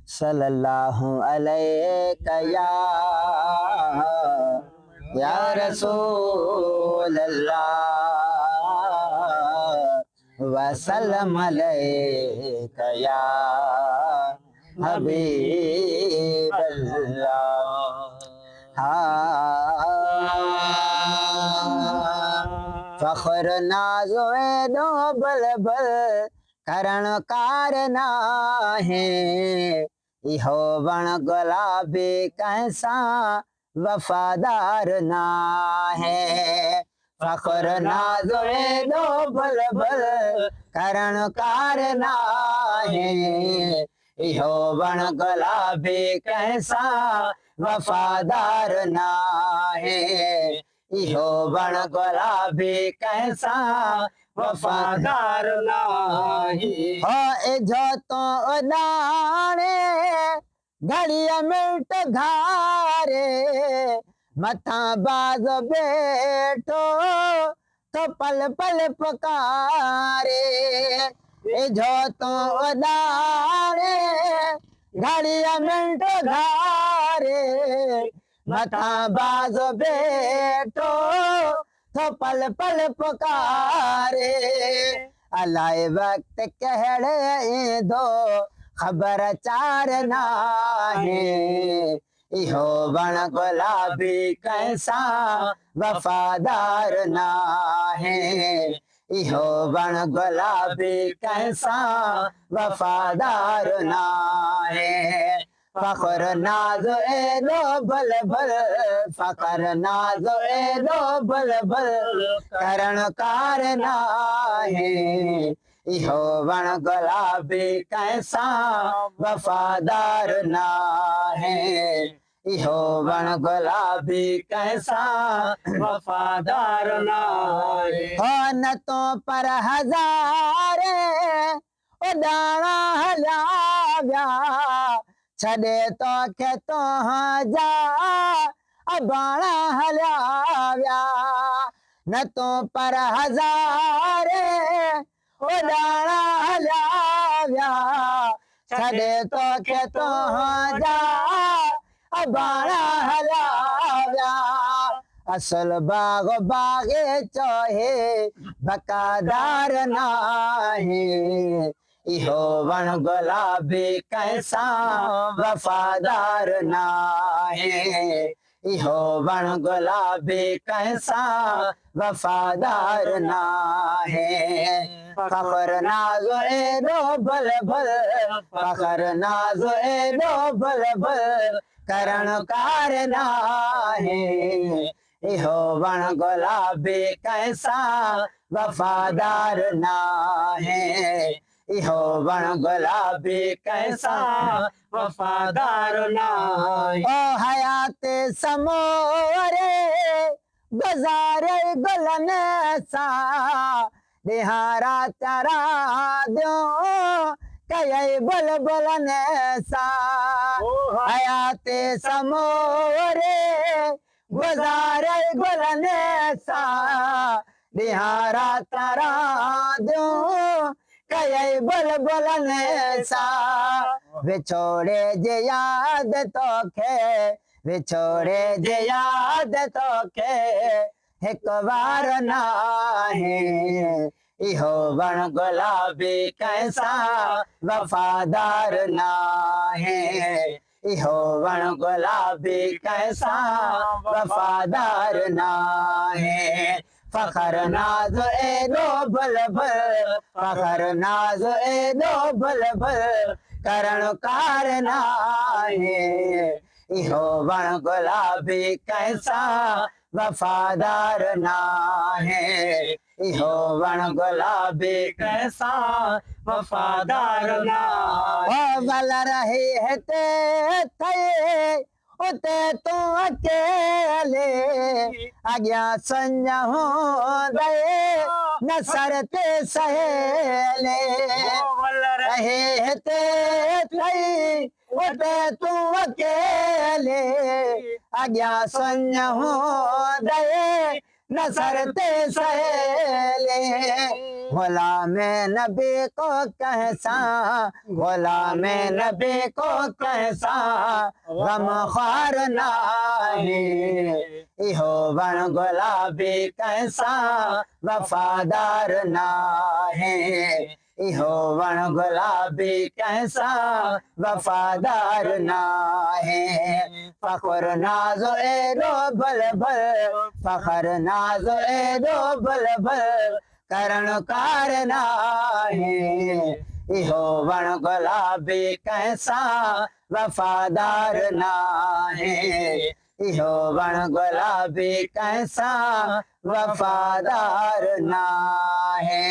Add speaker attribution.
Speaker 1: सल्लल्लाहु अलैका या रसूल अल्लाह वसल्लम अलैका या हबीब अल्लाह। फख्र नाज़ो दो बलबल करण कारना है इहो वण गुलाबी कैसा वफादार ना है। फख्र नाज़ो दो बलबल करण कारना है इहो वण गुलाबी कैसा वफादार ना है। इहो वण गुलाबी कैसा वफादार नाही हो जो तो उदाणे घड़िया मिनट घारे मथा बाज बैठो तो पल पल पुकारे। जो तो उदाणे घड़िया मिनट घारे मथा बाज बैठो तो पल पल पुकारे। अलाए वक्त कहड़े दो खबर चार ना है इहो वण गुलाबी कैसा वफादार ना है। इहो वण गुलाबी कैसा वफादार ना है। फख्र नाज़ो दो बलबल फख्र नाज़ो दो बलबल करण कारना है इहो वण गुलाबी कैसा वफादार ना है। इहो वण गुलाबी कैसा वफादार ना है। हो न तो पर हज़ारे उडाणा हलिया विया छॾे तो के तो जा अबाणा हलिया विया न तो पर हज़ारे उडाणा हलिया विया छॾे तो के तो जा अबाणा हलिया विया। असल बाग बागे चोहे बकादार ना है इहो वण गुलाबी कैसा वफादार ना है। इहो वण गुलाबी कैसा वफादार ना है। फख्र नाज़ो दो बलबल फख्र नाज़ो दो बलबल करण कारना है इहो वण गुलाबी कैसा वफादार ना है। इहो वण गुलाबी कैसा वफादार ना है। ओ हयात समोरे गुज़ारे गुलन सा निहारा चरा दो कई बुलबुलन सा। हयात समोरे गुज़ारे गुलन सा निहारा चरा दो कई बुलबुलन सा। विछोड़े जे याद तोखे विछोड़े जे याद तोखे एक बार ना है इहो वण गुलाबी कैसा वफादार ना है। इहो वण गुलाबी कैसा वफादार ना है। फख्र नाज़ो दो बलबल फख्र नाज़ो दो बलबल करण कारना है इहो वण गुलाबी कैसा वफादार ना है। इहो वण गुलाबी कैसा वफादार ना है। बल रही है ते थे उते तू अकेले अॻियां संज हूंदे न सर ते सहेले। रहे हिते थई उते तू अकेले अॻियां संज हूंदे न सर ते सहेले। गुलाम नबी को कैसा, गुलाम नबी को कैसा गम ख्वार नाहे, इहो वण गुलाबी कैसा वफादार नाहे, इहो वण गुलाबी कैसा वफादार नाहे। फखर नाज़ो एडो भल भल, फखर नाज़ो एडो भल भल करण कार नाहे, इहो वण गुलाबी कैसा वफादार नाहे, इहो वण गुलाबी कैसा वफादार नाहे।